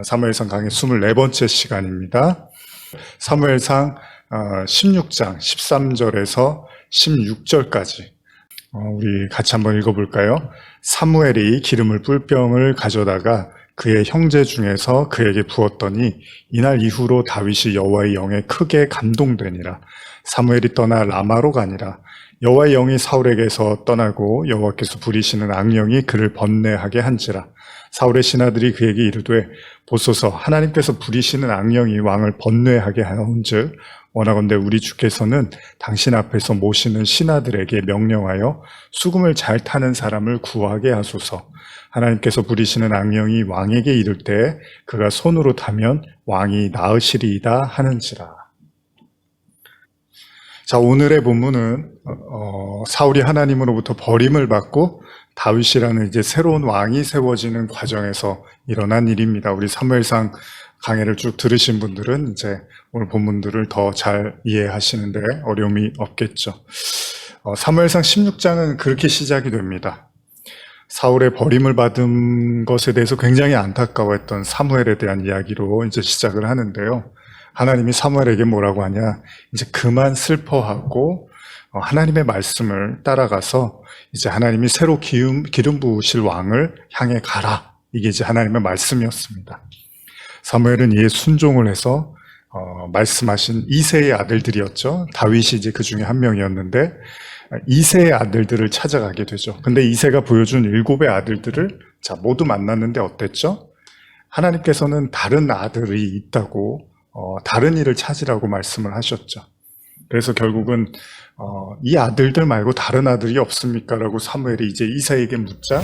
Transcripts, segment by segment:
사무엘상 강의 24번째 시간입니다. 사무엘상 16장 13절에서 16절까지 우리 같이 한번 읽어볼까요? 사무엘이 기름을 뿔병을 가져다가 그의 형제 중에서 그에게 부었더니 이날 이후로 다윗이 여호와의 영에 크게 감동되니라. 사무엘이 떠나 라마로 가니라. 여호와의 영이 사울에게서 떠나고 여호와께서 부리시는 악령이 그를 번뇌하게 한지라. 사울의 신하들이 그에게 이르되 보소서 하나님께서 부리시는 악령이 왕을 번뇌하게 하온즉 원하건대 우리 주께서는 당신 앞에서 모시는 신하들에게 명령하여 수금을 잘 타는 사람을 구하게 하소서. 하나님께서 부리시는 악령이 왕에게 이를 때 그가 손으로 타면 왕이 나으시리이다 하는지라. 자, 오늘의 본문은 사울이 하나님으로부터 버림을 받고 다윗이라는 이제 새로운 왕이 세워지는 과정에서 일어난 일입니다. 우리 사무엘상 강해를 쭉 들으신 분들은 이제 오늘 본문들을 더 잘 이해하시는데 어려움이 없겠죠. 사무엘상 16장은 그렇게 시작이 됩니다. 사울의 버림을 받은 것에 대해서 굉장히 안타까워했던 사무엘에 대한 이야기로 이제 시작을 하는데요. 하나님이 사무엘에게 뭐라고 하냐? 이제 그만 슬퍼하고 하나님의 말씀을 따라가서 이제 하나님이 새로 기름 부으실 왕을 향해 가라. 이게 이제 하나님의 말씀이었습니다. 사무엘은 이에 순종을 해서 말씀하신 이새의 아들들이었죠. 다윗이 이제 그 중에 한 명이었는데 이새의 아들들을 찾아가게 되죠. 근데 이새가 보여준 7의 아들들을 모두 만났는데 어땠죠? 하나님께서는 다른 아들이 있다고 다른 일을 찾으라고 말씀을 하셨죠. 그래서 결국은 이 아들들 말고 다른 아들이 없습니까? 라고 사무엘이 이제 이새에게 묻자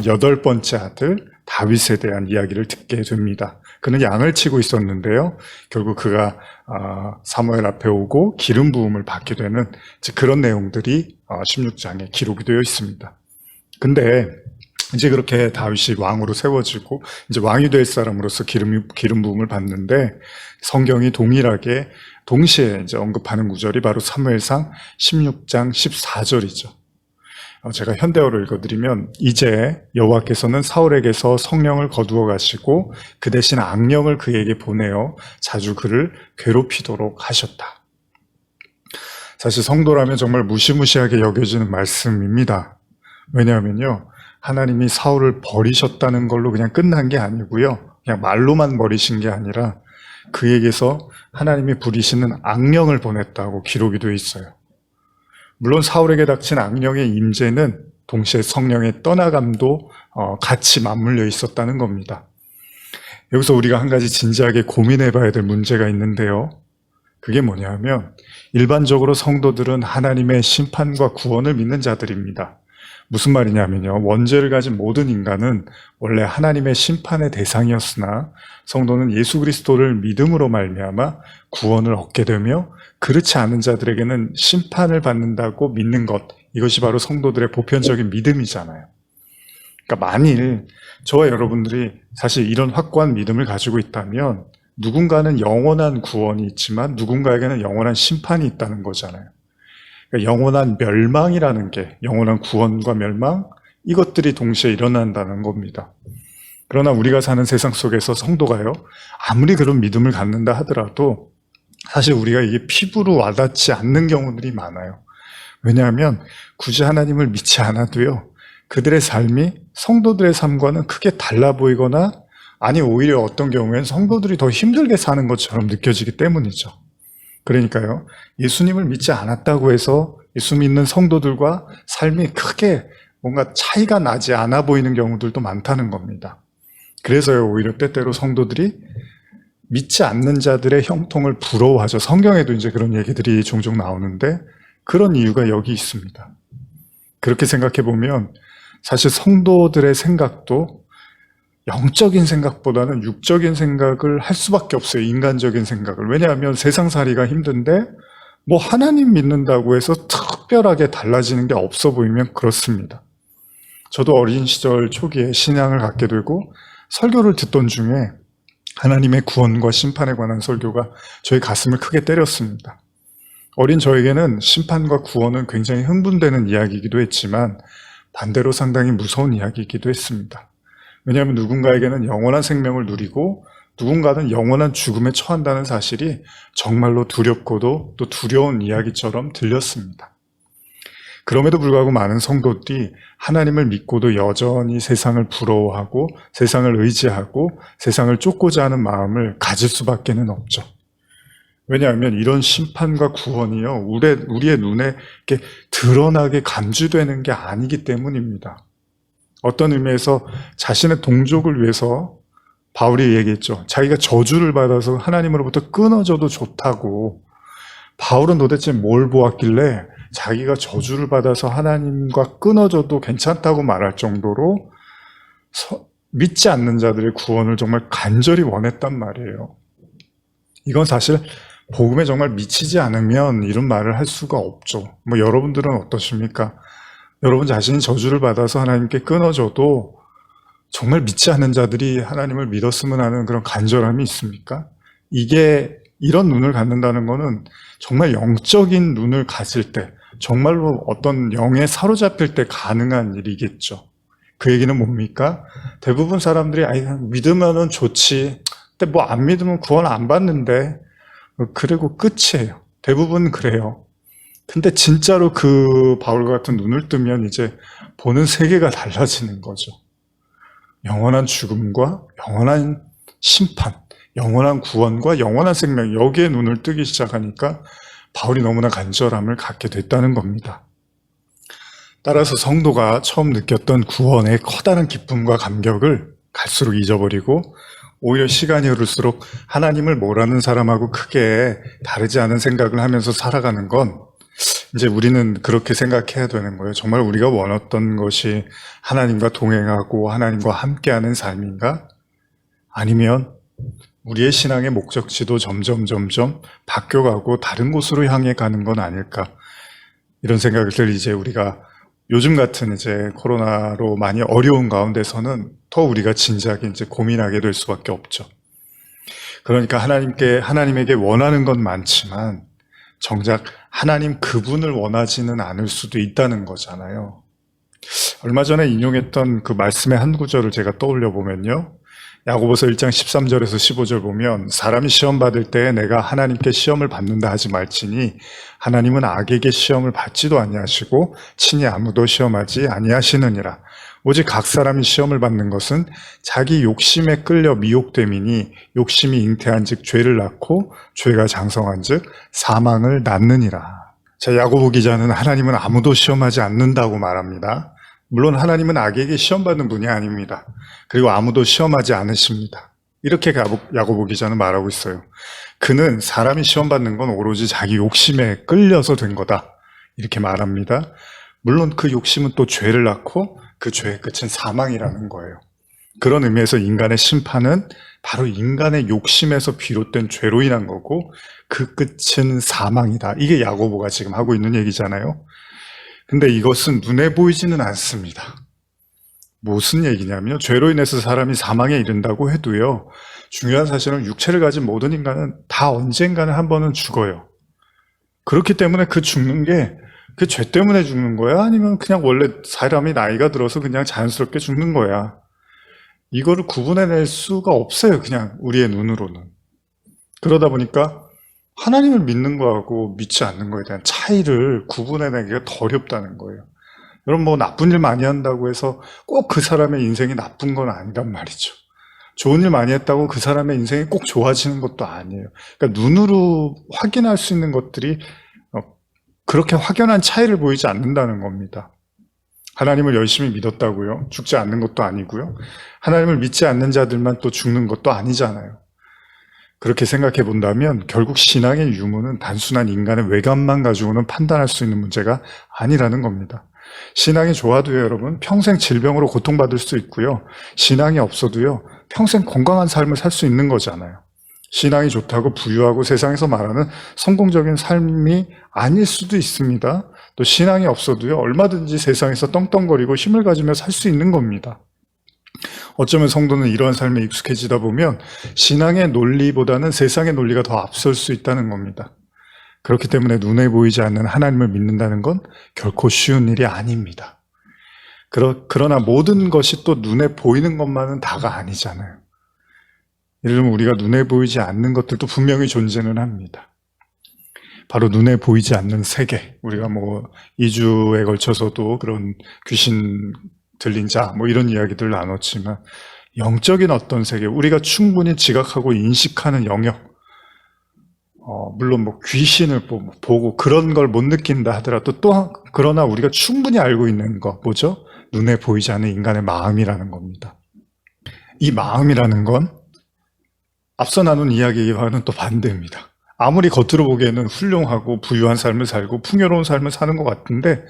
8번째 아들 다윗에 대한 이야기를 듣게 됩니다. 그는 양을 치고 있었는데요. 결국 그가 사무엘 앞에 오고 기름 부음을 받게 되는 그런 내용들이 16장에 기록이 되어 있습니다. 근데 이제 그렇게 다윗이 왕으로 세워지고 이제 왕이 될 사람으로서 기름 부음을 받는데 성경이 동시에 이제 언급하는 구절이 바로 사무엘상 16장 14절이죠. 제가 현대어로 읽어드리면 이제 여호와께서는 사울에게서 성령을 거두어 가시고 그 대신 악령을 그에게 보내어 자주 그를 괴롭히도록 하셨다. 사실 성도라면 정말 무시무시하게 여겨지는 말씀입니다. 왜냐하면요, 하나님이 사울을 버리셨다는 걸로 그냥 끝난 게 아니고요, 그냥 말로만 버리신 게 아니라 그에게서 하나님이 부리시는 악령을 보냈다고 기록이 되어 있어요. 물론 사울에게 닥친 악령의 임재는 동시에 성령의 떠나감도 같이 맞물려 있었다는 겁니다. 여기서 우리가 한 가지 진지하게 고민해 봐야 될 문제가 있는데요. 그게 뭐냐면 일반적으로 성도들은 하나님의 심판과 구원을 믿는 자들입니다. 무슨 말이냐면요, 원죄를 가진 모든 인간은 원래 하나님의 심판의 대상이었으나 성도는 예수 그리스도를 믿음으로 말미암아 구원을 얻게 되며 그렇지 않은 자들에게는 심판을 받는다고 믿는 것, 이것이 바로 성도들의 보편적인 믿음이잖아요. 그러니까 만일 저와 여러분들이 사실 이런 확고한 믿음을 가지고 있다면 누군가는 영원한 구원이 있지만 누군가에게는 영원한 심판이 있다는 거잖아요. 그러니까 영원한 멸망이라는 게, 영원한 구원과 멸망, 이것들이 동시에 일어난다는 겁니다. 그러나 우리가 사는 세상 속에서 성도가요, 아무리 그런 믿음을 갖는다 하더라도 사실 우리가 이게 피부로 와닿지 않는 경우들이 많아요. 왜냐하면 굳이 하나님을 믿지 않아도요, 그들의 삶이 성도들의 삶과는 크게 달라 보이거나, 아니 오히려 어떤 경우에는 성도들이 더 힘들게 사는 것처럼 느껴지기 때문이죠. 그러니까요, 예수님을 믿지 않았다고 해서 예수 믿는 성도들과 삶이 크게 뭔가 차이가 나지 않아 보이는 경우들도 많다는 겁니다. 그래서요, 오히려 때때로 성도들이 믿지 않는 자들의 형통을 부러워하죠. 성경에도 이제 그런 얘기들이 종종 나오는데 그런 이유가 여기 있습니다. 그렇게 생각해 보면 사실 성도들의 생각도 영적인 생각보다는 육적인 생각을 할 수밖에 없어요. 인간적인 생각을. 왜냐하면 세상살이가 힘든데 뭐 하나님 믿는다고 해서 특별하게 달라지는 게 없어 보이면 그렇습니다. 저도 어린 시절 초기에 신앙을 갖게 되고 설교를 듣던 중에 하나님의 구원과 심판에 관한 설교가 저희 가슴을 크게 때렸습니다. 어린 저에게는 심판과 구원은 굉장히 흥분되는 이야기이기도 했지만 반대로 상당히 무서운 이야기이기도 했습니다. 왜냐하면 누군가에게는 영원한 생명을 누리고 누군가는 영원한 죽음에 처한다는 사실이 정말로 두렵고도 또 두려운 이야기처럼 들렸습니다. 그럼에도 불구하고 많은 성도들이 하나님을 믿고도 여전히 세상을 부러워하고 세상을 의지하고 세상을 쫓고자 하는 마음을 가질 수밖에는 없죠. 왜냐하면 이런 심판과 구원이요, 우리의 눈에 이렇게 드러나게 감지되는 게 아니기 때문입니다. 어떤 의미에서 자신의 동족을 위해서 바울이 얘기했죠. 자기가 저주를 받아서 하나님으로부터 끊어져도 좋다고. 바울은 도대체 뭘 보았길래 자기가 저주를 받아서 하나님과 끊어져도 괜찮다고 말할 정도로 믿지 않는 자들의 구원을 정말 간절히 원했단 말이에요. 이건 사실 복음에 정말 미치지 않으면 이런 말을 할 수가 없죠. 여러분들은 어떠십니까? 여러분 자신이 저주를 받아서 하나님께 끊어져도 정말 믿지 않는 자들이 하나님을 믿었으면 하는 그런 간절함이 있습니까? 이런 눈을 갖는다는 것은 정말 영적인 눈을 가질 때, 정말로 어떤 영에 사로잡힐 때 가능한 일이겠죠. 그 얘기는 뭡니까? 대부분 사람들이 믿으면은 좋지. 근데 안 믿으면 구원 안 받는데. 그리고 끝이에요. 대부분 그래요. 근데 진짜로 그 바울과 같은 눈을 뜨면 이제 보는 세계가 달라지는 거죠. 영원한 죽음과 영원한 심판, 영원한 구원과 영원한 생명, 여기에 눈을 뜨기 시작하니까 바울이 너무나 간절함을 갖게 됐다는 겁니다. 따라서 성도가 처음 느꼈던 구원의 커다란 기쁨과 감격을 갈수록 잊어버리고 오히려 시간이 흐를수록 하나님을 모르는 사람하고 크게 다르지 않은 생각을 하면서 살아가는 건 이제 우리는 그렇게 생각해야 되는 거예요. 정말 우리가 원했던 것이 하나님과 동행하고 하나님과 함께하는 삶인가? 아니면 우리의 신앙의 목적지도 점점 바뀌어가고 다른 곳으로 향해 가는 건 아닐까? 이런 생각을 이제 우리가 요즘 같은 이제 코로나로 많이 어려운 가운데서는 더 우리가 진지하게 이제 고민하게 될 수밖에 없죠. 그러니까 하나님에게 원하는 건 많지만 정작 하나님 그분을 원하지는 않을 수도 있다는 거잖아요. 얼마 전에 인용했던 그 말씀의 한 구절을 제가 떠올려 보면요. 야고보서 1장 13절에서 15절 보면 사람이 시험 받을 때 내가 하나님께 시험을 받는다 하지 말지니 하나님은 악에게 시험을 받지도 아니하시고 친히 아무도 시험하지 아니하시느니라. 오직 각 사람이 시험을 받는 것은 자기 욕심에 끌려 미혹됨이니 욕심이 잉태한즉 죄를 낳고 죄가 장성한즉 사망을 낳느니라. 자, 야고보 기자는 하나님은 아무도 시험하지 않는다고 말합니다. 물론 하나님은 악에게 시험받는 분이 아닙니다. 그리고 아무도 시험하지 않으십니다. 이렇게 야고보 기자는 말하고 있어요. 그는 사람이 시험받는 건 오로지 자기 욕심에 끌려서 된 거다. 이렇게 말합니다. 물론 그 욕심은 또 죄를 낳고 그 죄의 끝은 사망이라는 거예요. 그런 의미에서 인간의 심판은 바로 인간의 욕심에서 비롯된 죄로 인한 거고 그 끝은 사망이다. 이게 야고보가 지금 하고 있는 얘기잖아요. 근데 이것은 눈에 보이지는 않습니다. 무슨 얘기냐면요. 죄로 인해서 사람이 사망에 이른다고 해도요. 중요한 사실은 육체를 가진 모든 인간은 다 언젠가는 한 번은 죽어요. 그렇기 때문에 그 죽는 게 그 죄 때문에 죽는 거야? 아니면 그냥 원래 사람이 나이가 들어서 그냥 자연스럽게 죽는 거야? 이거를 구분해낼 수가 없어요. 그냥 우리의 눈으로는. 그러다 보니까 하나님을 믿는 거하고 믿지 않는 거에 대한 차이를 구분해내기가 더 어렵다는 거예요. 여러분 나쁜 일 많이 한다고 해서 꼭 그 사람의 인생이 나쁜 건 아니란 말이죠. 좋은 일 많이 했다고 그 사람의 인생이 꼭 좋아지는 것도 아니에요. 그러니까 눈으로 확인할 수 있는 것들이 그렇게 확연한 차이를 보이지 않는다는 겁니다. 하나님을 열심히 믿었다고요? 죽지 않는 것도 아니고요. 하나님을 믿지 않는 자들만 또 죽는 것도 아니잖아요. 그렇게 생각해 본다면 결국 신앙의 유무는 단순한 인간의 외관만 가지고는 판단할 수 있는 문제가 아니라는 겁니다. 신앙이 좋아도요, 여러분, 평생 질병으로 고통받을 수 있고요. 신앙이 없어도요, 평생 건강한 삶을 살 수 있는 거잖아요. 신앙이 좋다고 부유하고 세상에서 말하는 성공적인 삶이 아닐 수도 있습니다. 또 신앙이 없어도요, 얼마든지 세상에서 떵떵거리고 힘을 가지며 살 수 있는 겁니다. 어쩌면 성도는 이러한 삶에 익숙해지다 보면 신앙의 논리보다는 세상의 논리가 더 앞설 수 있다는 겁니다. 그렇기 때문에 눈에 보이지 않는 하나님을 믿는다는 건 결코 쉬운 일이 아닙니다. 그러나 모든 것이 또 눈에 보이는 것만은 다가 아니잖아요. 예를 들면 우리가 눈에 보이지 않는 것들도 분명히 존재는 합니다. 바로 눈에 보이지 않는 세계. 우리가 2주에 걸쳐서도 그런 귀신 들린 자, 이런 이야기들 나눴지만, 영적인 어떤 세계, 우리가 충분히 지각하고 인식하는 영역, 물론 귀신을 보고 그런 걸 못 느낀다 하더라도 그러나 우리가 충분히 알고 있는 거, 뭐죠? 눈에 보이지 않는 인간의 마음이라는 겁니다. 이 마음이라는 건 앞서 나눈 이야기와는 또 반대입니다. 아무리 겉으로 보기에는 훌륭하고 부유한 삶을 살고 풍요로운 삶을 사는 것 같은데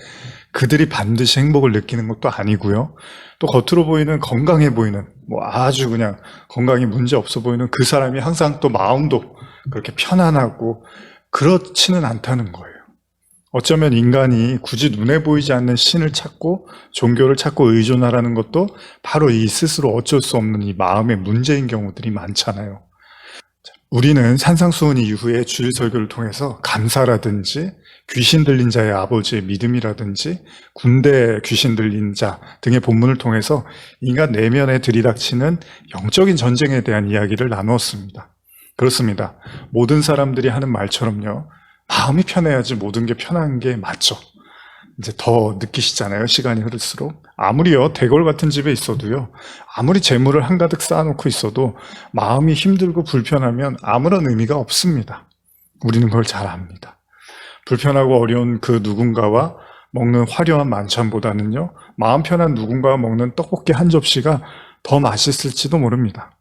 그들이 반드시 행복을 느끼는 것도 아니고요. 또 겉으로 보이는 건강해 보이는 아주 그냥 건강이 문제 없어 보이는 그 사람이 항상 또 마음도 그렇게 편안하고 그렇지는 않다는 거예요. 어쩌면 인간이 굳이 눈에 보이지 않는 신을 찾고 종교를 찾고 의존하라는 것도 바로 이 스스로 어쩔 수 없는 이 마음의 문제인 경우들이 많잖아요. 우리는 산상수훈 이후에 주일 설교를 통해서 감사라든지 귀신 들린 자의 아버지의 믿음이라든지 군대 귀신 들린 자 등의 본문을 통해서 인간 내면에 들이닥치는 영적인 전쟁에 대한 이야기를 나누었습니다. 그렇습니다. 모든 사람들이 하는 말처럼요. 마음이 편해야지 모든 게 편한 게 맞죠. 이제 더 느끼시잖아요. 시간이 흐를수록. 아무리요, 대궐 같은 집에 있어도요, 아무리 재물을 한가득 쌓아놓고 있어도 마음이 힘들고 불편하면 아무런 의미가 없습니다. 우리는 그걸 잘 압니다. 불편하고 어려운 그 누군가와 먹는 화려한 만찬보다는요, 마음 편한 누군가와 먹는 떡볶이 한 접시가 더 맛있을지도 모릅니다.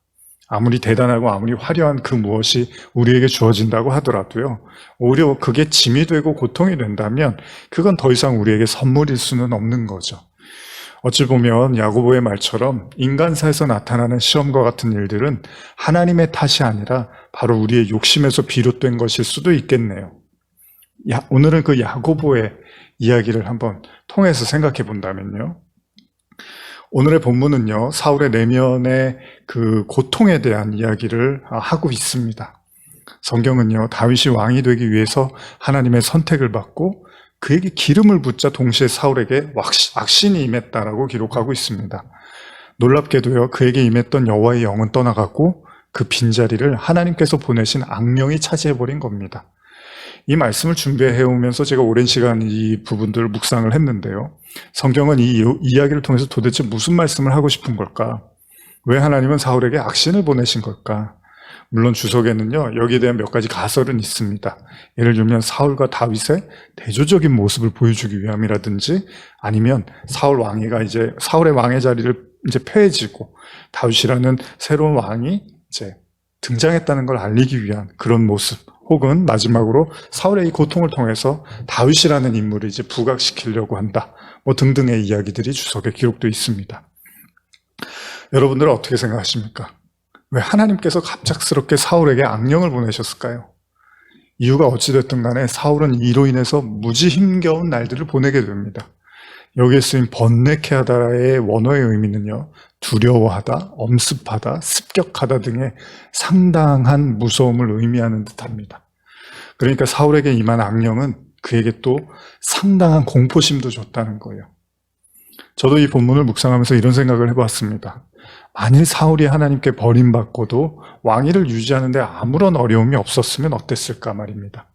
아무리 대단하고 아무리 화려한 그 무엇이 우리에게 주어진다고 하더라도요, 오히려 그게 짐이 되고 고통이 된다면 그건 더 이상 우리에게 선물일 수는 없는 거죠. 어찌 보면 야고보의 말처럼 인간사에서 나타나는 시험과 같은 일들은 하나님의 탓이 아니라 바로 우리의 욕심에서 비롯된 것일 수도 있겠네요. 오늘은 그 야고보의 이야기를 한번 통해서 생각해 본다면요. 오늘의 본문은요, 사울의 내면의 그 고통에 대한 이야기를 하고 있습니다. 성경은요, 다윗이 왕이 되기 위해서 하나님의 선택을 받고 그에게 기름을 붓자 동시에 사울에게 악신이 임했다라고 기록하고 있습니다. 놀랍게도요, 그에게 임했던 여호와의 영은 떠나갔고 그 빈자리를 하나님께서 보내신 악령이 차지해버린 겁니다. 이 말씀을 준비해오면서 제가 오랜 시간 이 부분들을 묵상을 했는데요. 성경은 이 이야기를 통해서 도대체 무슨 말씀을 하고 싶은 걸까? 왜 하나님은 사울에게 악신을 보내신 걸까? 물론 주석에는요, 여기에 대한 몇 가지 가설은 있습니다. 예를 들면 사울과 다윗의 대조적인 모습을 보여주기 위함이라든지 아니면 사울의 왕의 자리를 폐해지고 다윗이라는 새로운 왕이 등장했다는 걸 알리기 위한 그런 모습, 혹은 마지막으로 사울의 이 고통을 통해서 다윗이라는 인물을 부각시키려고 한다. 등등의 이야기들이 주석에 기록되어 있습니다. 여러분들은 어떻게 생각하십니까? 왜 하나님께서 갑작스럽게 사울에게 악령을 보내셨을까요? 이유가 어찌됐든 간에 사울은 이로 인해서 무지 힘겨운 날들을 보내게 됩니다. 여기에 쓰인 번뇌케하다의 원어의 의미는요, 두려워하다, 엄습하다, 습격하다 등의 상당한 무서움을 의미하는 듯합니다. 그러니까 사울에게 임한 악령은 그에게 또 상당한 공포심도 줬다는 거예요. 저도 이 본문을 묵상하면서 이런 생각을 해봤습니다. 만일 사울이 하나님께 버림받고도 왕위를 유지하는 데 아무런 어려움이 없었으면 어땠을까 말입니다.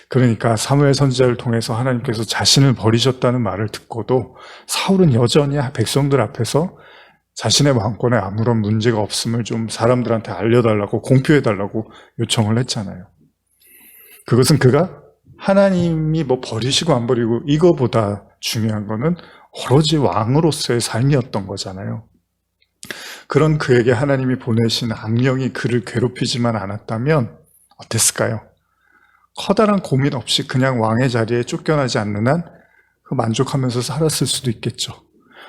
그러니까 사무엘 선지자를 통해서 하나님께서 자신을 버리셨다는 말을 듣고도 사울은 여전히 백성들 앞에서 자신의 왕권에 아무런 문제가 없음을 좀 사람들한테 알려달라고 공표해달라고 요청을 했잖아요. 그것은 그가 하나님이 버리시고 안 버리고 이거보다 중요한 거는 오로지 왕으로서의 삶이었던 거잖아요. 그런 그에게 하나님이 보내신 악령이 그를 괴롭히지만 않았다면 어땠을까요? 커다란 고민 없이 그냥 왕의 자리에 쫓겨나지 않는 한 만족하면서 살았을 수도 있겠죠.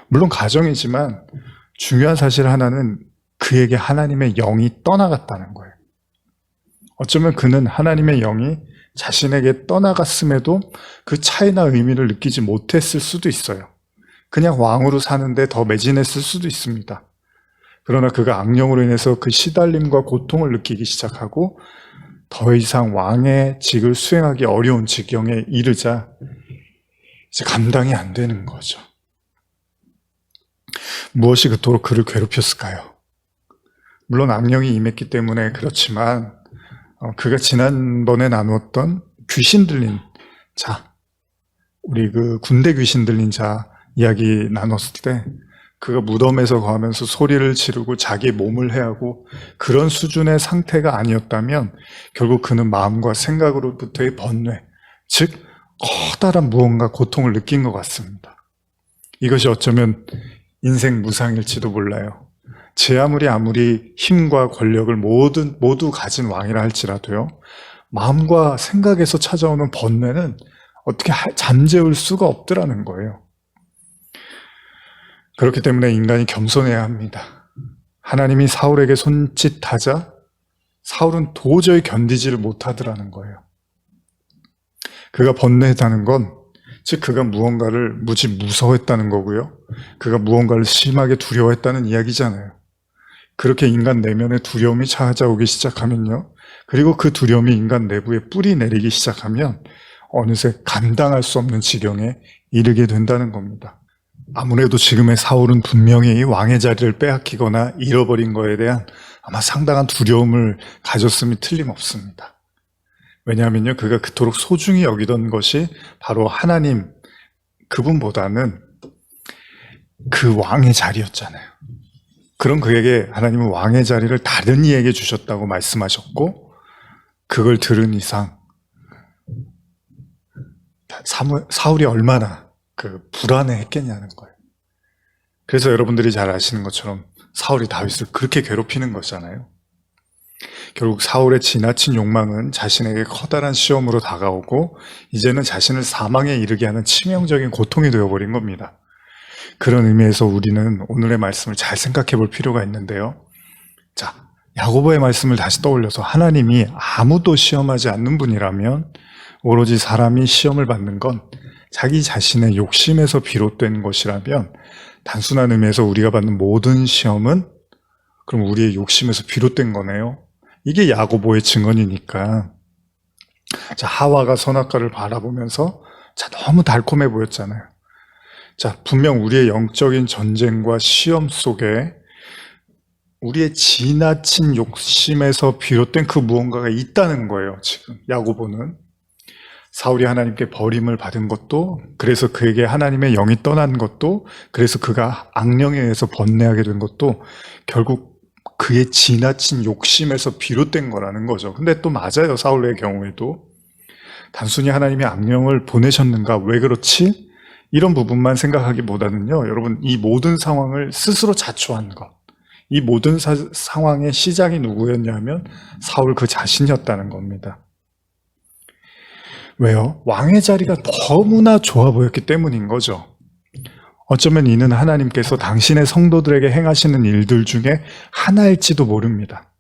물론 가정이지만 중요한 사실 하나는 그에게 하나님의 영이 떠나갔다는 거예요. 어쩌면 그는 하나님의 영이 자신에게 떠나갔음에도 그 차이나 의미를 느끼지 못했을 수도 있어요. 그냥 왕으로 사는데 더 매진했을 수도 있습니다. 그러나 그가 악령으로 인해서 그 시달림과 고통을 느끼기 시작하고 더 이상 왕의 직을 수행하기 어려운 지경에 이르자 이제 감당이 안 되는 거죠. 무엇이 그토록 그를 괴롭혔을까요? 물론 악령이 임했기 때문에 그렇지만 그가 지난번에 나누었던 귀신 들린 자, 우리 그 군대 귀신 들린 자 이야기 나눴을 때 그가 무덤에서 거하면서 소리를 지르고 자기의 몸을 해하고 그런 수준의 상태가 아니었다면 결국 그는 마음과 생각으로부터의 번뇌, 즉 커다란 무언가 고통을 느낀 것 같습니다. 이것이 어쩌면 인생 무상일지도 몰라요. 제 아무리 힘과 권력을 모두 가진 왕이라 할지라도요, 마음과 생각에서 찾아오는 번뇌는 어떻게 잠재울 수가 없더라는 거예요. 그렇기 때문에 인간이 겸손해야 합니다. 하나님이 사울에게 손짓하자 사울은 도저히 견디지를 못하더라는 거예요. 그가 번뇌했다는 건, 즉 그가 무언가를 무지 무서워했다는 거고요. 그가 무언가를 심하게 두려워했다는 이야기잖아요. 그렇게 인간 내면에 두려움이 찾아오기 시작하면요. 그리고 그 두려움이 인간 내부에 뿌리 내리기 시작하면 어느새 감당할 수 없는 지경에 이르게 된다는 겁니다. 아무래도 지금의 사울은 분명히 왕의 자리를 빼앗기거나 잃어버린 거에 대한 아마 상당한 두려움을 가졌음이 틀림없습니다. 왜냐하면요, 그가 그토록 소중히 여기던 것이 바로 하나님 그분보다는 그 왕의 자리였잖아요. 그럼 그에게 하나님은 왕의 자리를 다른 이에게 주셨다고 말씀하셨고, 그걸 들은 이상 사울이 얼마나 불안해했겠냐는 거예요. 그래서 여러분들이 잘 아시는 것처럼 사울이 다윗을 그렇게 괴롭히는 거잖아요. 결국 사울의 지나친 욕망은 자신에게 커다란 시험으로 다가오고 이제는 자신을 사망에 이르게 하는 치명적인 고통이 되어버린 겁니다. 그런 의미에서 우리는 오늘의 말씀을 잘 생각해 볼 필요가 있는데요. 자, 야고보의 말씀을 다시 떠올려서 하나님이 아무도 시험하지 않는 분이라면 오로지 사람이 시험을 받는 건 자기 자신의 욕심에서 비롯된 것이라면 단순한 의미에서 우리가 받는 모든 시험은 그럼 우리의 욕심에서 비롯된 거네요. 이게 야고보의 증언이니까. 자, 하와가 선악과를 바라보면서 너무 달콤해 보였잖아요. 자, 분명 우리의 영적인 전쟁과 시험 속에 우리의 지나친 욕심에서 비롯된 그 무언가가 있다는 거예요. 지금 야고보는 사울이 하나님께 버림을 받은 것도, 그래서 그에게 하나님의 영이 떠난 것도, 그래서 그가 악령에 의해서 번뇌하게 된 것도 결국 그의 지나친 욕심에서 비롯된 거라는 거죠. 근데 또 맞아요. 사울의 경우에도 단순히 하나님이 악령을 보내셨는가, 왜 그렇지? 이런 부분만 생각하기보다는요, 여러분, 이 모든 상황을 스스로 자초한 것, 이 모든 상황의 시작이 누구였냐면 사울 그 자신이었다는 겁니다. 왜요? 왕의 자리가 너무나 좋아 보였기 때문인 거죠. 어쩌면 이는 하나님께서 당신의 성도들에게 행하시는 일들 중에 하나일지도 모릅니다.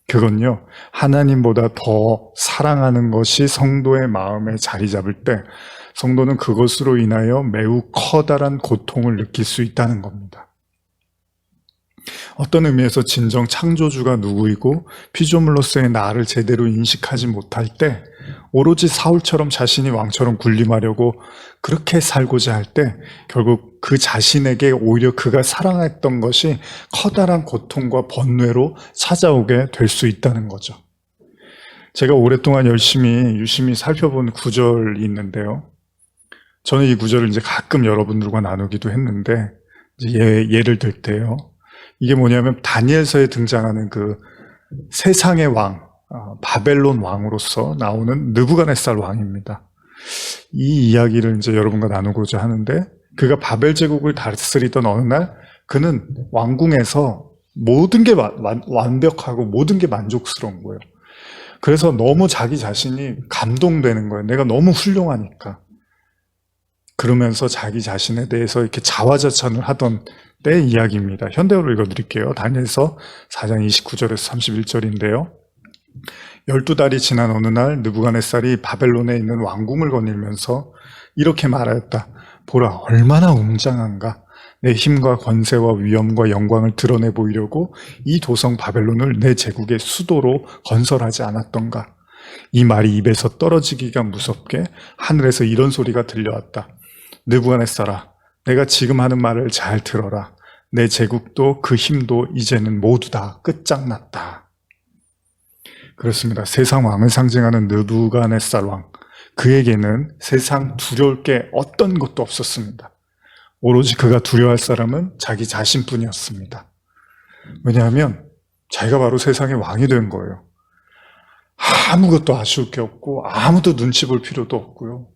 그건요, 하나님보다 더 사랑하는 것이 성도의 마음에 자리 잡을 때 성도는 그것으로 인하여 매우 커다란 고통을 느낄 수 있다는 겁니다. 어떤 의미에서 진정 창조주가 누구이고 피조물로서의 나를 제대로 인식하지 못할 때 오로지 사울처럼 자신이 왕처럼 군림하려고 그렇게 살고자 할 때 결국 그 자신에게 오히려 그가 사랑했던 것이 커다란 고통과 번뇌로 찾아오게 될 수 있다는 거죠. 제가 오랫동안 유심히 살펴본 구절이 있는데요. 저는 이 구절을 이제 가끔 여러분들과 나누기도 했는데, 이제 예를 들 때요. 이게 뭐냐면 다니엘서에 등장하는 그 세상의 왕, 바벨론 왕으로서 나오는 느부갓네살 왕입니다. 이 이야기를 이제 여러분과 나누고자 하는데, 그가 바벨 제국을 다스리던 어느 날 그는 왕궁에서 모든 게 완벽하고 모든 게 만족스러운 거예요. 그래서 너무 자기 자신이 감동되는 거예요. 내가 너무 훌륭하니까. 그러면서 자기 자신에 대해서 이렇게 자화자찬을 하던 때 이야기입니다. 현대어로 읽어드릴게요. 다니엘서 4장 29절에서 31절인데요. 12달이 지난 어느 날 느부갓네살이 바벨론에 있는 왕궁을 거닐면서 이렇게 말하였다. 보라, 얼마나 웅장한가. 내 힘과 권세와 위엄과 영광을 드러내 보이려고 이 도성 바벨론을 내 제국의 수도로 건설하지 않았던가. 이 말이 입에서 떨어지기가 무섭게 하늘에서 이런 소리가 들려왔다. 느부갓네살아, 내가 지금 하는 말을 잘 들어라. 내 제국도 그 힘도 이제는 모두 다 끝장났다. 그렇습니다. 세상 왕을 상징하는 느부갓네살 왕, 그에게는 세상 두려울 게 어떤 것도 없었습니다. 오로지 그가 두려워할 사람은 자기 자신뿐이었습니다. 왜냐하면 자기가 바로 세상의 왕이 된 거예요. 아무것도 아쉬울 게 없고 아무도 눈치 볼 필요도 없고요.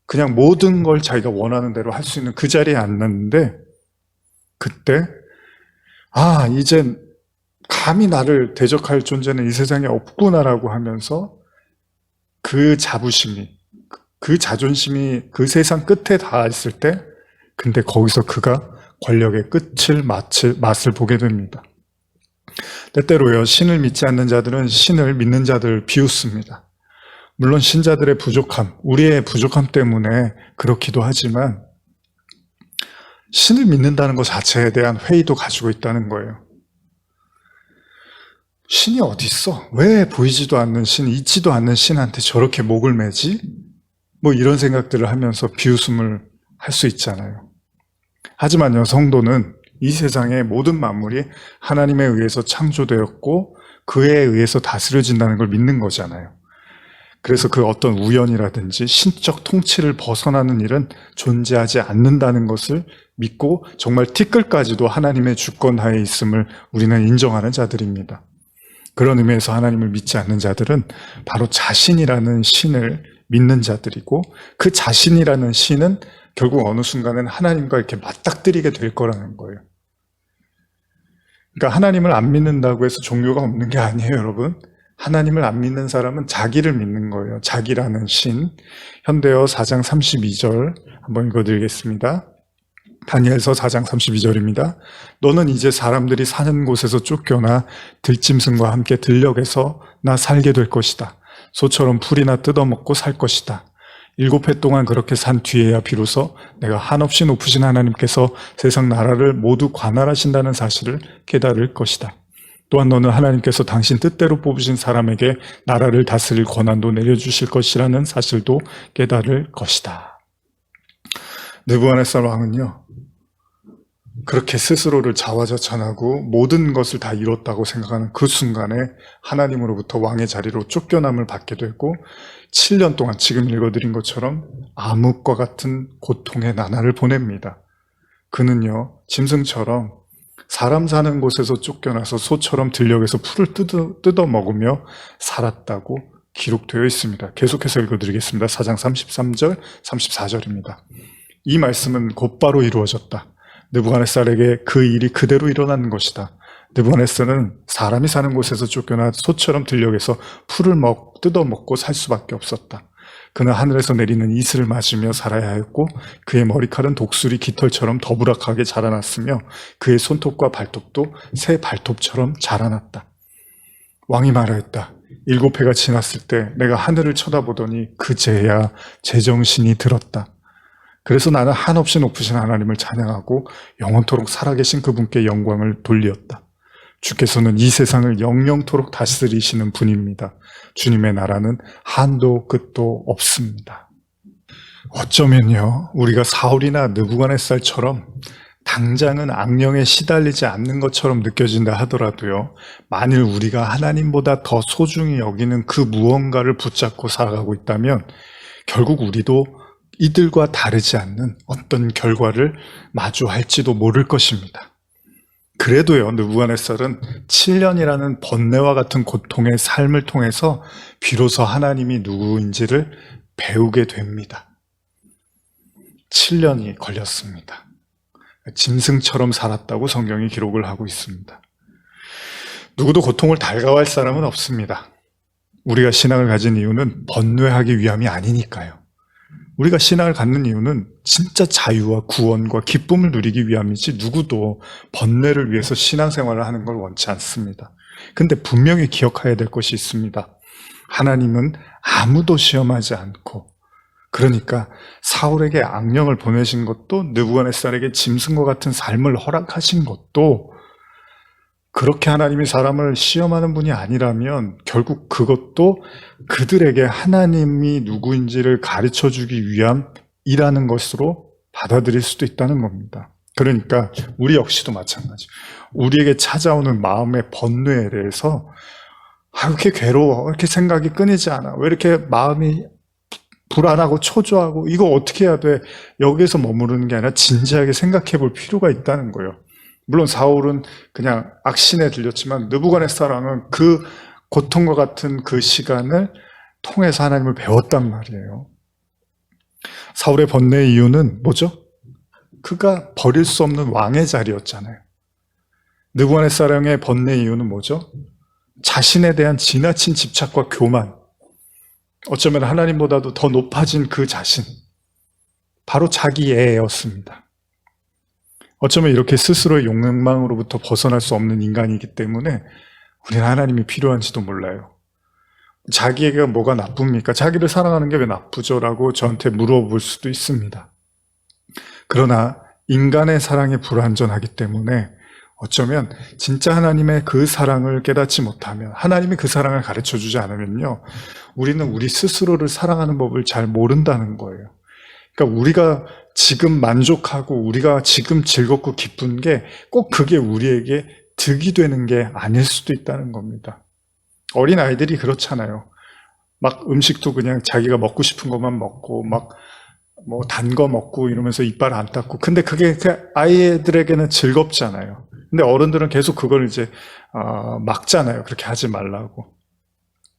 그냥 모든 걸 자기가 원하는 대로 할 수 있는 그 자리에 앉았는데, 그때 이젠 감히 나를 대적할 존재는 이 세상에 없구나라고 하면서 그 자부심이, 그 자존심이 그 세상 끝에 닿았을 때, 근데 거기서 그가 권력의 끝을 맛을 보게 됩니다. 때때로요, 신을 믿지 않는 자들은 신을 믿는 자들을 비웃습니다. 물론 신자들의 부족함, 우리의 부족함 때문에 그렇기도 하지만 신을 믿는다는 것 자체에 대한 회의도 가지고 있다는 거예요. 신이 어디 있어? 왜 보이지도 않는 신, 있지도 않는 신한테 저렇게 목을 매지? 이런 생각들을 하면서 비웃음을 할 수 있잖아요. 하지만요, 성도는 이 세상의 모든 만물이 하나님에 의해서 창조되었고 그에 의해서 다스려진다는 걸 믿는 거잖아요. 그래서 그 어떤 우연이라든지 신적 통치를 벗어나는 일은 존재하지 않는다는 것을 믿고 정말 티끌까지도 하나님의 주권하에 있음을 우리는 인정하는 자들입니다. 그런 의미에서 하나님을 믿지 않는 자들은 바로 자신이라는 신을 믿는 자들이고, 그 자신이라는 신은 결국 어느 순간은 하나님과 이렇게 맞닥뜨리게 될 거라는 거예요. 그러니까 하나님을 안 믿는다고 해서 종교가 없는 게 아니에요, 여러분. 하나님을 안 믿는 사람은 자기를 믿는 거예요. 자기라는 신. 현대어 4장 32절 한번 읽어드리겠습니다. 다니엘서 4장 32절입니다. 너는 이제 사람들이 사는 곳에서 쫓겨나 들짐승과 함께 들녘에서 나 살게 될 것이다. 소처럼 풀이나 뜯어먹고 살 것이다. 7해 동안 그렇게 산 뒤에야 비로소 내가 한없이 높으신 하나님께서 세상 나라를 모두 관할하신다는 사실을 깨달을 것이다. 또한 너는 하나님께서 당신 뜻대로 뽑으신 사람에게 나라를 다스릴 권한도 내려주실 것이라는 사실도 깨달을 것이다. 느부갓네살 왕은요, 그렇게 스스로를 자화자찬하고 모든 것을 다 이뤘다고 생각하는 그 순간에 하나님으로부터 왕의 자리로 쫓겨남을 받게 되고 7년 동안 지금 읽어드린 것처럼 암흑과 같은 고통의 나날을 보냅니다. 그는요, 짐승처럼 사람 사는 곳에서 쫓겨나서 소처럼 들녘에서 풀을 뜯어 먹으며 살았다고 기록되어 있습니다. 계속해서 읽어드리겠습니다. 4장 33절, 34절입니다. 이 말씀은 곧바로 이루어졌다. 느부갓네살에게 그 일이 그대로 일어난 것이다. 느부갓네살은 사람이 사는 곳에서 쫓겨나 소처럼 들녘에서 풀을 뜯어 먹고 살 수밖에 없었다. 그는 하늘에서 내리는 이슬을 맞으며 살아야 하였고 그의 머리칼은 독수리 깃털처럼 더부락하게 자라났으며 그의 손톱과 발톱도 새 발톱처럼 자라났다. 왕이 말하였다. 7해가 지났을 때 내가 하늘을 쳐다보더니 그제야 제정신이 들었다. 그래서 나는 한없이 높으신 하나님을 찬양하고 영원토록 살아계신 그분께 영광을 돌리었다. 주께서는 이 세상을 영영토록 다스리시는 분입니다. 주님의 나라는 한도 끝도 없습니다. 어쩌면요, 우리가 사울이나 느부갓네살처럼 당장은 악령에 시달리지 않는 것처럼 느껴진다 하더라도요, 만일 우리가 하나님보다 더 소중히 여기는 그 무언가를 붙잡고 살아가고 있다면 결국 우리도 이들과 다르지 않는 어떤 결과를 마주할지도 모를 것입니다. 그래도요, 느부갓네살은 7년이라는 번뇌와 같은 고통의 삶을 통해서 비로소 하나님이 누구인지를 배우게 됩니다. 7년이 걸렸습니다. 짐승처럼 살았다고 성경이 기록을 하고 있습니다. 누구도 고통을 달가워할 사람은 없습니다. 우리가 신앙을 가진 이유는 번뇌하기 위함이 아니니까요. 우리가 신앙을 갖는 이유는 진짜 자유와 구원과 기쁨을 누리기 위함이지 누구도 번뇌를 위해서 신앙생활을 하는 걸 원치 않습니다. 근데 분명히 기억해야 될 것이 있습니다. 하나님은 아무도 시험하지 않고, 그러니까 사울에게 악령을 보내신 것도 느부갓네살에게 짐승과 같은 삶을 허락하신 것도 그렇게 하나님이 사람을 시험하는 분이 아니라면 결국 그것도 그들에게 하나님이 누구인지를 가르쳐주기 위함이라는 것으로 받아들일 수도 있다는 겁니다. 그러니까 우리 역시도 마찬가지. 우리에게 찾아오는 마음의 번뇌에 대해서 왜 이렇게 괴로워? 왜 이렇게 생각이 끊이지 않아? 왜 이렇게 마음이 불안하고 초조하고 이거 어떻게 해야 돼? 여기에서 머무르는 게 아니라 진지하게 생각해 볼 필요가 있다는 거예요. 물론 사울은 그냥 악신에 들렸지만 느부갓네살은 그 고통과 같은 그 시간을 통해서 하나님을 배웠단 말이에요. 사울의 번뇌의 이유는 뭐죠? 그가 버릴 수 없는 왕의 자리였잖아요. 느부갓네살의 번뇌의 이유는 뭐죠? 자신에 대한 지나친 집착과 교만, 어쩌면 하나님보다도 더 높아진 그 자신, 바로 자기 애였습니다. 어쩌면 이렇게 스스로의 욕망으로부터 벗어날 수 없는 인간이기 때문에 우리는 하나님이 필요한지도 몰라요. 자기에게 뭐가 나쁩니까? 자기를 사랑하는 게 왜 나쁘죠? 라고 저한테 물어볼 수도 있습니다. 그러나 인간의 사랑이 불완전하기 때문에 어쩌면 진짜 하나님의 그 사랑을 깨닫지 못하면, 하나님이 그 사랑을 가르쳐주지 않으면요, 우리는 우리 스스로를 사랑하는 법을 잘 모른다는 거예요. 그러니까 우리가 지금 만족하고 우리가 지금 즐겁고 기쁜 게 꼭 그게 우리에게 득이 되는 게 아닐 수도 있다는 겁니다. 어린 아이들이 그렇잖아요. 막 음식도 그냥 자기가 먹고 싶은 것만 먹고 막 뭐 단 거 먹고 이러면서 이빨 안 닦고, 근데 그게 그 아이들에게는 즐겁잖아요. 근데 어른들은 계속 그걸 이제 막잖아요. 그렇게 하지 말라고.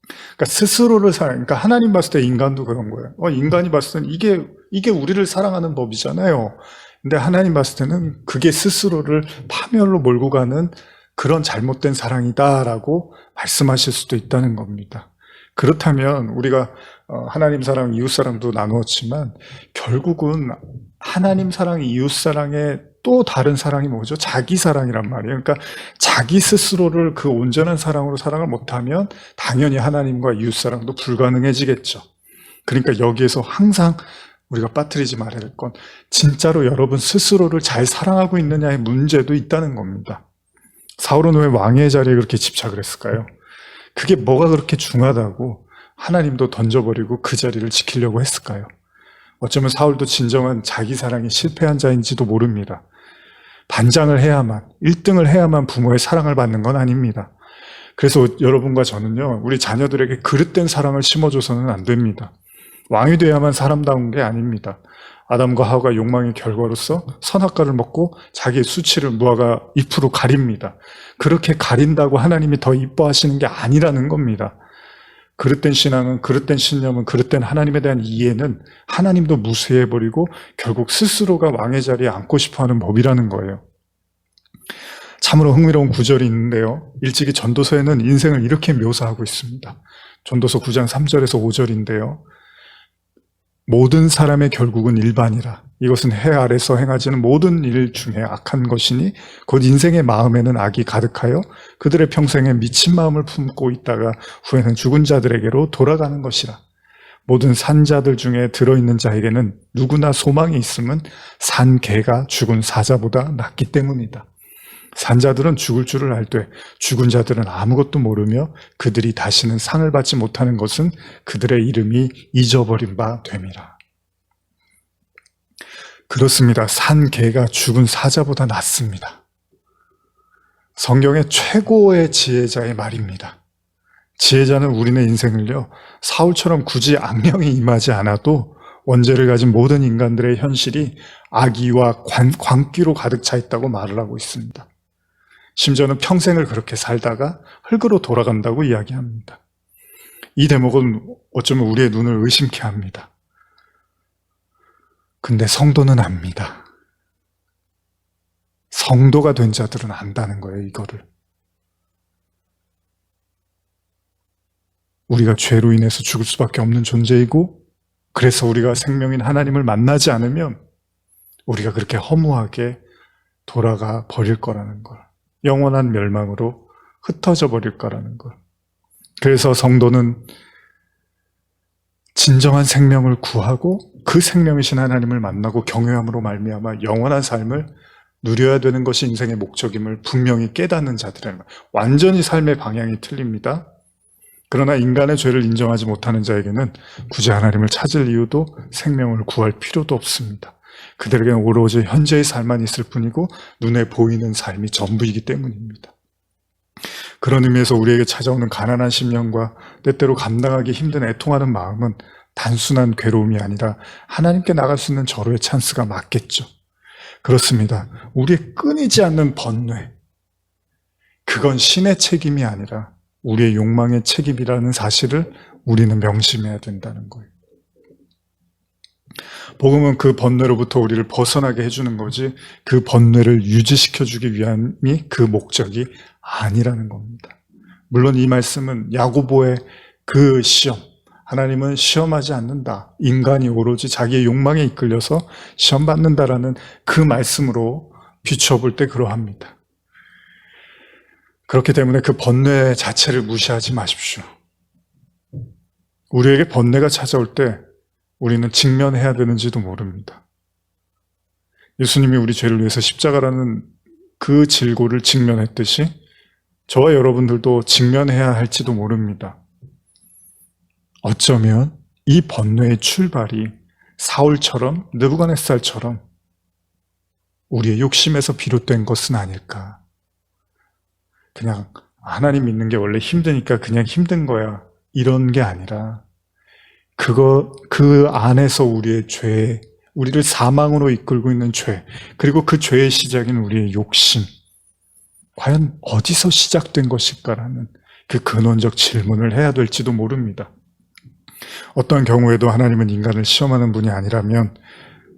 그러니까 스스로를 그러니까 하나님 봤을 때 인간도 그런 거예요. 인간이 봤을 때는 이게 우리를 사랑하는 법이잖아요. 근데 하나님 봤을 때는 그게 스스로를 파멸로 몰고 가는 그런 잘못된 사랑이다라고 말씀하실 수도 있다는 겁니다. 그렇다면 우리가 하나님 사랑, 이웃 사랑도 나누었지만 결국은 하나님 사랑, 이웃 사랑의 또 다른 사랑이 뭐죠? 자기 사랑이란 말이에요. 그러니까 자기 스스로를 그 온전한 사랑으로 사랑을 못하면 당연히 하나님과 이웃 사랑도 불가능해지겠죠. 그러니까 여기에서 항상 우리가 빠뜨리지 말아야 될 건 진짜로 여러분 스스로를 잘 사랑하고 있느냐의 문제도 있다는 겁니다. 사울은 왜 왕의 자리에 그렇게 집착을 했을까요? 그게 뭐가 그렇게 중하다고 하나님도 던져버리고 그 자리를 지키려고 했을까요? 어쩌면 사울도 진정한 자기 사랑에 실패한 자인지도 모릅니다. 반장을 해야만, 1등을 해야만 부모의 사랑을 받는 건 아닙니다. 그래서 여러분과 저는요, 우리 자녀들에게 그릇된 사랑을 심어줘서는 안 됩니다. 왕이 돼야만 사람다운 게 아닙니다. 아담과 하와가 욕망의 결과로서 선악과를 먹고 자기의 수치를 무화과 잎으로 가립니다. 그렇게 가린다고 하나님이 더 이뻐하시는 게 아니라는 겁니다. 그릇된 신앙은, 그릇된 신념은, 그릇된 하나님에 대한 이해는 하나님도 무시해버리고 결국 스스로가 왕의 자리에 앉고 싶어하는 법이라는 거예요. 참으로 흥미로운 구절이 있는데요, 일찍이 전도서에는 인생을 이렇게 묘사하고 있습니다. 전도서 9장 3절에서 5절인데요 모든 사람의 결국은 일반이라. 이것은 해 아래서 행하지는 모든 일 중에 악한 것이니 곧 인생의 마음에는 악이 가득하여 그들의 평생에 미친 마음을 품고 있다가 후에는 죽은 자들에게로 돌아가는 것이라. 모든 산자들 중에 들어있는 자에게는 누구나 소망이 있음은 산 개가 죽은 사자보다 낫기 때문이다. 산자들은 죽을 줄을 알되 죽은 자들은 아무것도 모르며 그들이 다시는 상을 받지 못하는 것은 그들의 이름이 잊어버린 바 됨이라. 그렇습니다. 산 개가 죽은 사자보다 낫습니다. 성경의 최고의 지혜자의 말입니다. 지혜자는 우리네 인생을요, 사울처럼 굳이 악령이 임하지 않아도 원죄를 가진 모든 인간들의 현실이 악의와 광기로 가득 차 있다고 말을 하고 있습니다. 심지어는 평생을 그렇게 살다가 흙으로 돌아간다고 이야기합니다. 이 대목은 어쩌면 우리의 눈을 의심케 합니다. 근데 성도는 압니다. 성도가 된 자들은 안다는 거예요, 이거를. 우리가 죄로 인해서 죽을 수밖에 없는 존재이고, 그래서 우리가 생명인 하나님을 만나지 않으면 우리가 그렇게 허무하게 돌아가 버릴 거라는 걸, 영원한 멸망으로 흩어져 버릴 거라는 걸. 그래서 성도는 진정한 생명을 구하고 그 생명이신 하나님을 만나고 경외함으로 말미암아 영원한 삶을 누려야 되는 것이 인생의 목적임을 분명히 깨닫는 자들은, 완전히 삶의 방향이 틀립니다. 그러나 인간의 죄를 인정하지 못하는 자에게는 굳이 하나님을 찾을 이유도 생명을 구할 필요도 없습니다. 그들에게는 오로지 현재의 삶만 있을 뿐이고 눈에 보이는 삶이 전부이기 때문입니다. 그런 의미에서 우리에게 찾아오는 가난한 심령과 때때로 감당하기 힘든 애통하는 마음은 단순한 괴로움이 아니라 하나님께 나갈 수 있는 절호의 찬스가 맞겠죠. 그렇습니다. 우리의 끊이지 않는 번뇌, 그건 신의 책임이 아니라 우리의 욕망의 책임이라는 사실을 우리는 명심해야 된다는 거예요. 복음은 그 번뇌로부터 우리를 벗어나게 해주는 거지 그 번뇌를 유지시켜주기 위함이 그 목적이 아니라는 겁니다. 물론 이 말씀은 야고보의 그 시험, 하나님은 시험하지 않는다. 인간이 오로지 자기의 욕망에 이끌려서 시험받는다라는 그 말씀으로 비추어볼 때 그러합니다. 그렇기 때문에 그 번뇌 자체를 무시하지 마십시오. 우리에게 번뇌가 찾아올 때 우리는 직면해야 되는지도 모릅니다. 예수님이 우리 죄를 위해서 십자가라는 그 질고를 직면했듯이 저와 여러분들도 직면해야 할지도 모릅니다. 어쩌면 이 번뇌의 출발이 사울처럼 느부갓네살처럼 우리의 욕심에서 비롯된 것은 아닐까. 그냥 하나님 믿는 게 원래 힘드니까 그냥 힘든 거야. 이런 게 아니라 그 안에서 우리의 죄, 우리를 사망으로 이끌고 있는 죄, 그리고 그 죄의 시작인 우리의 욕심, 과연 어디서 시작된 것일까라는 그 근원적 질문을 해야 될지도 모릅니다. 어떤 경우에도 하나님은 인간을 시험하는 분이 아니라면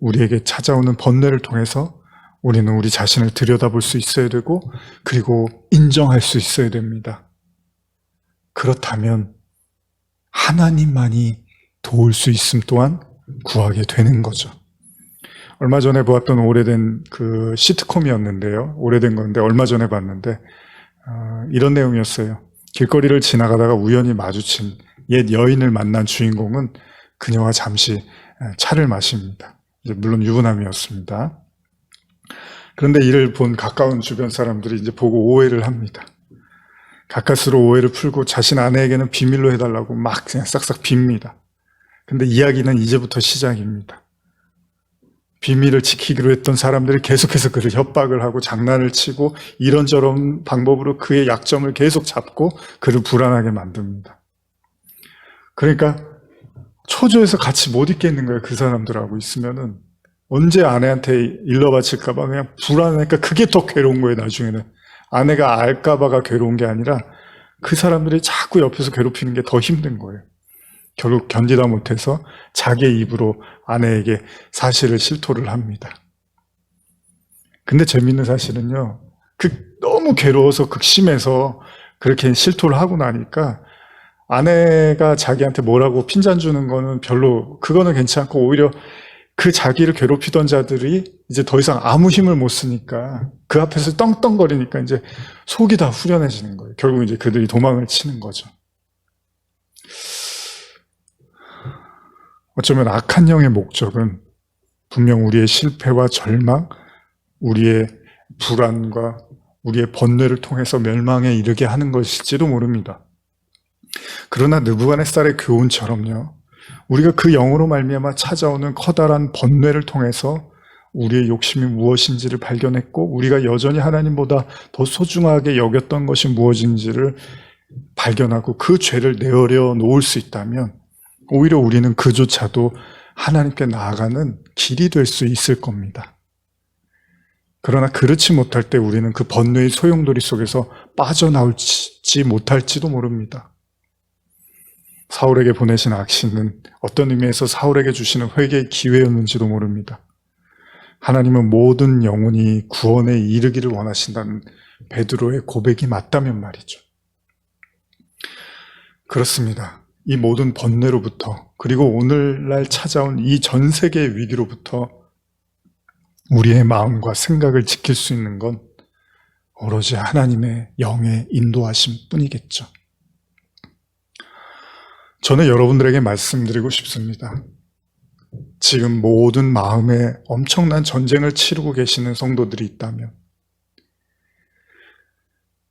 우리에게 찾아오는 번뇌를 통해서 우리는 우리 자신을 들여다볼 수 있어야 되고 그리고 인정할 수 있어야 됩니다. 그렇다면 하나님만이 도울 수 있음 또한 구하게 되는 거죠. 얼마 전에 보았던 오래된 그 시트콤이었는데요. 오래된 건데 얼마 전에 봤는데 이런 내용이었어요. 길거리를 지나가다가 우연히 마주친 옛 여인을 만난 주인공은 그녀와 잠시 차를 마십니다. 물론 유부남이었습니다. 그런데 이를 본 가까운 주변 사람들이 이제 보고 오해를 합니다. 가까스로 오해를 풀고 자신 아내에게는 비밀로 해달라고 막 그냥 싹싹 빕니다. 근데 이야기는 이제부터 시작입니다. 비밀을 지키기로 했던 사람들이 계속해서 그를 협박을 하고 장난을 치고 이런저런 방법으로 그의 약점을 계속 잡고 그를 불안하게 만듭니다. 그러니까 초조해서 같이 못 있겠는 거예요. 그 사람들하고 있으면은 언제 아내한테 일러 바칠까 봐 그냥 불안하니까 그게 더 괴로운 거예요. 나중에는 아내가 알까 봐가 괴로운 게 아니라 그 사람들이 자꾸 옆에서 괴롭히는 게 더 힘든 거예요. 결국 견디다 못해서 자기의 입으로 아내에게 사실을 실토를 합니다. 근데 재밌는 사실은요, 너무 괴로워서 극심해서 그렇게 실토를 하고 나니까 아내가 자기한테 뭐라고 핀잔 주는 거는 별로, 그거는 괜찮고 오히려 그 자기를 괴롭히던 자들이 이제 더 이상 아무 힘을 못 쓰니까 그 앞에서 떵떵거리니까 이제 속이 다 후련해지는 거예요. 결국 이제 그들이 도망을 치는 거죠. 어쩌면 악한 영의 목적은 분명 우리의 실패와 절망, 우리의 불안과 우리의 번뇌를 통해서 멸망에 이르게 하는 것일지도 모릅니다. 그러나 느부갓네살의 교훈처럼요, 우리가 그 영으로 말미암아 찾아오는 커다란 번뇌를 통해서 우리의 욕심이 무엇인지를 발견했고 우리가 여전히 하나님보다 더 소중하게 여겼던 것이 무엇인지를 발견하고 그 죄를 내어려 놓을 수 있다면 오히려 우리는 그조차도 하나님께 나아가는 길이 될 수 있을 겁니다. 그러나 그렇지 못할 때 우리는 그 번뇌의 소용돌이 속에서 빠져나올지 못할지도 모릅니다. 사울에게 보내신 악신은 어떤 의미에서 사울에게 주시는 회개의 기회였는지도 모릅니다. 하나님은 모든 영혼이 구원에 이르기를 원하신다는 베드로의 고백이 맞다면 말이죠. 그렇습니다. 이 모든 번뇌로부터 그리고 오늘날 찾아온 이 전 세계의 위기로부터 우리의 마음과 생각을 지킬 수 있는 건 오로지 하나님의 영의 인도하심 뿐이겠죠. 저는 여러분들에게 말씀드리고 싶습니다. 지금 모든 마음에 엄청난 전쟁을 치르고 계시는 성도들이 있다면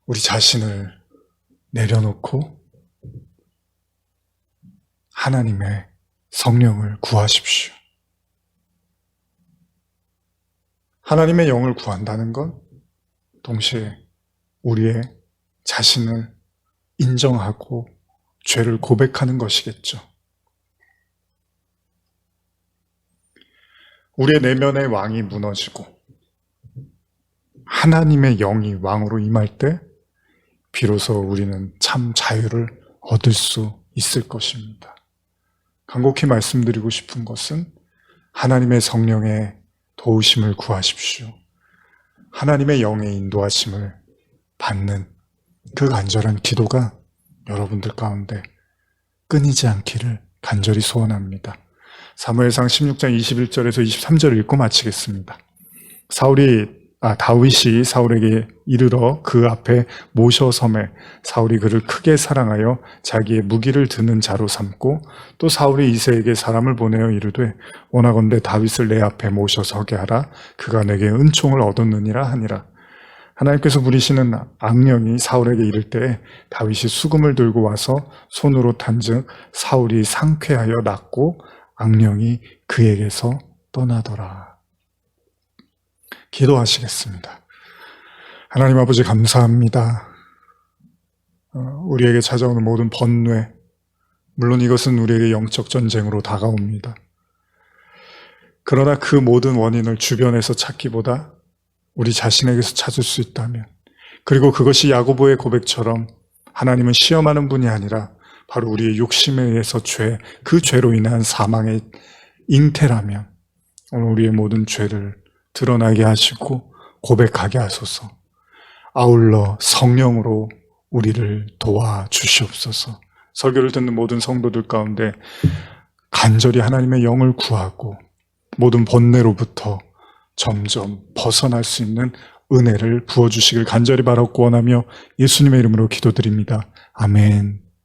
우리 자신을 내려놓고 하나님의 성령을 구하십시오. 하나님의 영을 구한다는 건 동시에 우리의 자신을 인정하고 죄를 고백하는 것이겠죠. 우리의 내면의 왕이 무너지고 하나님의 영이 왕으로 임할 때 비로소 우리는 참 자유를 얻을 수 있을 것입니다. 간곡히 말씀드리고 싶은 것은 하나님의 성령의 도우심을 구하십시오. 하나님의 영의 인도하심을 받는 그 간절한 기도가 여러분들 가운데 끊이지 않기를 간절히 소원합니다. 사무엘상 16장 21절에서 23절을 읽고 마치겠습니다. 다윗이 사울에게 이르러 그 앞에 모셔섬에 사울이 그를 크게 사랑하여 자기의 무기를 드는 자로 삼고 또 사울이 이새에게 사람을 보내어 이르되 원하건대 다윗을 내 앞에 모셔서게 하라. 그가 내게 은총을 얻었느니라 하니라. 하나님께서 부리시는 악령이 사울에게 이를 때에 다윗이 수금을 들고 와서 손으로 탄즉 사울이 상쾌하여 낫고 악령이 그에게서 떠나더라. 기도하시겠습니다. 하나님 아버지 감사합니다. 우리에게 찾아오는 모든 번뇌, 물론 이것은 우리에게 영적 전쟁으로 다가옵니다. 그러나 그 모든 원인을 주변에서 찾기보다 우리 자신에게서 찾을 수 있다면, 그리고 그것이 야고보의 고백처럼 하나님은 시험하는 분이 아니라 바로 우리의 욕심에 의해서 그 죄로 인한 사망의 잉태라면 오늘 우리의 모든 죄를 드러나게 하시고 고백하게 하소서. 아울러 성령으로 우리를 도와주시옵소서. 설교를 듣는 모든 성도들 가운데 간절히 하나님의 영을 구하고 모든 번뇌로부터 점점 벗어날 수 있는 은혜를 부어주시길 간절히 바라고 원하며 예수님의 이름으로 기도드립니다. 아멘.